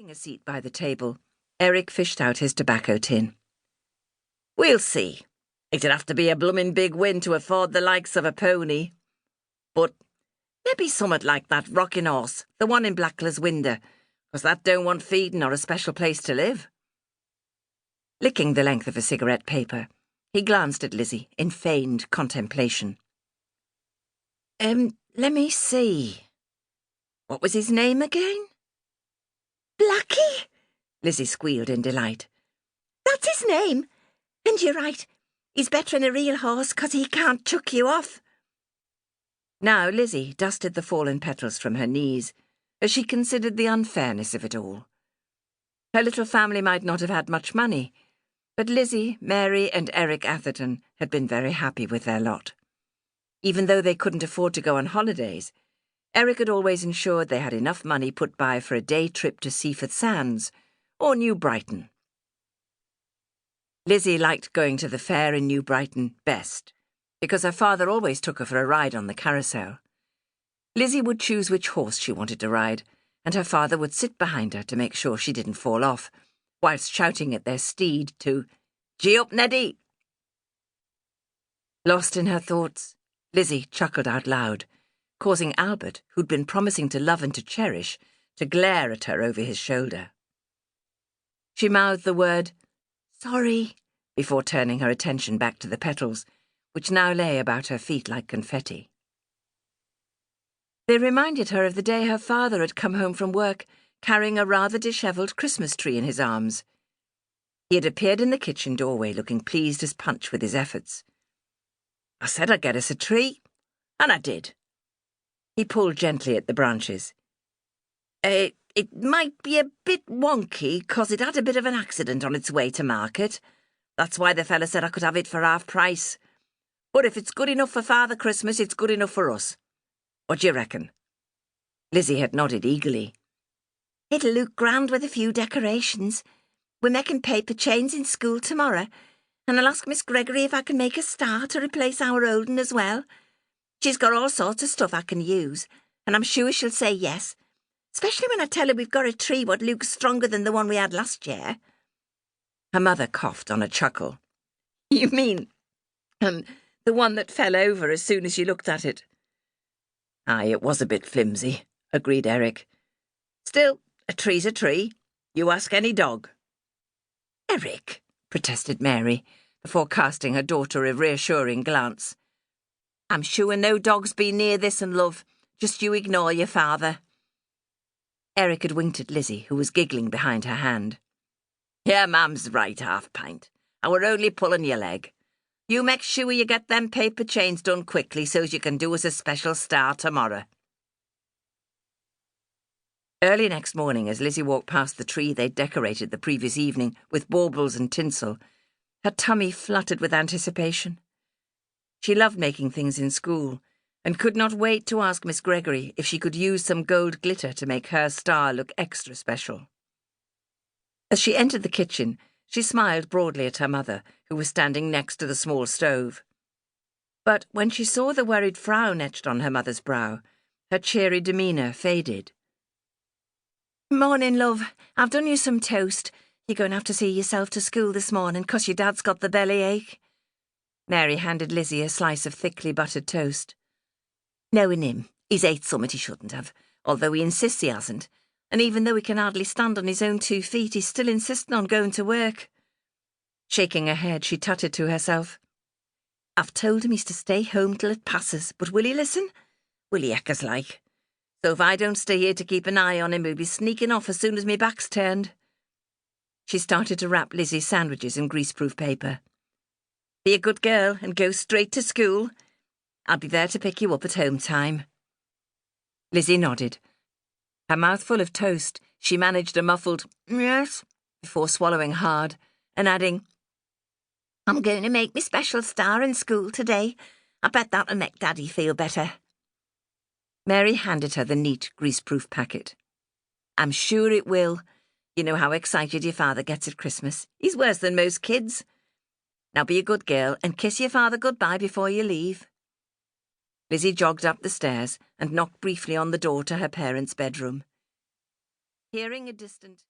Taking a seat by the table, Eric fished out his tobacco tin. "We'll see. It'd have to be a bloomin' big win to afford the likes of a pony. But maybe summat like that rocking horse, the one in Blackler's window, 'cause that don't want feeding or a special place to live." Licking the length of a cigarette paper, he glanced at Lizzy in feigned contemplation. Let me see. What was his name again?" "Blackie," Lizzy squealed in delight. "That's his name. And you're right. He's better than a real horse 'cause he can't chuck you off." Now Lizzy dusted the fallen petals from her knees as she considered the unfairness of it all. Her little family might not have had much money, but Lizzy, Mary and Eric Atherton had been very happy with their lot. Even though they couldn't afford to go on holidays, Eric had always ensured they had enough money put by for a day trip to Seaforth Sands or New Brighton. Lizzy liked going to the fair in New Brighton best, because her father always took her for a ride on the carousel. Lizzy would choose which horse she wanted to ride, and her father would sit behind her to make sure she didn't fall off, whilst shouting at their steed to "Gee up, Neddy!" Lost in her thoughts, Lizzy chuckled out loud, causing Albert, who'd been promising to love and to cherish, to glare at her over his shoulder. She mouthed the word "sorry" before turning her attention back to the petals, which now lay about her feet like confetti. They reminded her of the day her father had come home from work carrying a rather dishevelled Christmas tree in his arms. He had appeared in the kitchen doorway looking pleased as Punch with his efforts. "I said I'd get us a tree, and I did." He pulled gently at the branches. It might be a bit wonky 'cause it had a bit of an accident on its way to market. That's why the fella said I could have it for half price. But if it's good enough for Father Christmas, it's good enough for us. What do you reckon?" Lizzy had nodded eagerly. "It'll look grand with a few decorations. We're making paper chains in school tomorrow, and I'll ask Miss Gregory if I can make a star to replace our old one as well. She's got all sorts of stuff I can use, and I'm sure she'll say yes, especially when I tell her we've got a tree what looks stronger than the one we had last year." Her mother coughed on a chuckle. "You mean, the one that fell over as soon as you looked at it?" "Aye, it was a bit flimsy," agreed Eric. "Still, a tree's a tree. You ask any dog." "Eric," protested Mary, before casting her daughter a reassuring glance. "I'm sure no dog's been near this and love. Just you ignore your father." Eric had winked at Lizzy, who was giggling behind her hand. "Yeah, Mam's right, half-pint. I were only pulling your leg. You make sure you get them paper chains done quickly so's you can do us a special star tomorrow." Early next morning, as Lizzy walked past the tree they'd decorated the previous evening with baubles and tinsel, her tummy fluttered with anticipation. She loved making things in school, and could not wait to ask Miss Gregory if she could use some gold glitter to make her star look extra special. As she entered the kitchen, she smiled broadly at her mother, who was standing next to the small stove. But when she saw the worried frown etched on her mother's brow, her cheery demeanour faded. "Morning, love. I've done you some toast. You're going to have to see yourself to school this morning 'cause your dad's got the bellyache." Mary handed Lizzy a slice of thickly buttered toast. "Knowing him, he's ate something he shouldn't have, although he insists he hasn't, and even though he can hardly stand on his own 2 feet, he's still insisting on going to work." Shaking her head, she tutted to herself. "I've told him he's to stay home till it passes, but will he listen? Will he eckers like? So if I don't stay here to keep an eye on him, he'll be sneaking off as soon as me back's turned." She started to wrap Lizzy's sandwiches in greaseproof paper. "Be a good girl and go straight to school. I'll be there to pick you up at home time." Lizzy nodded. Her mouth full of toast, she managed a muffled "yes" before swallowing hard and adding, "I'm going to make me special star in school today. I bet that'll make Daddy feel better." Mary handed her the neat, greaseproof packet. "I'm sure it will. You know how excited your father gets at Christmas. He's worse than most kids. Now be a good girl and kiss your father goodbye before you leave." Lizzy jogged up the stairs and knocked briefly on the door to her parents' bedroom. Hearing a distant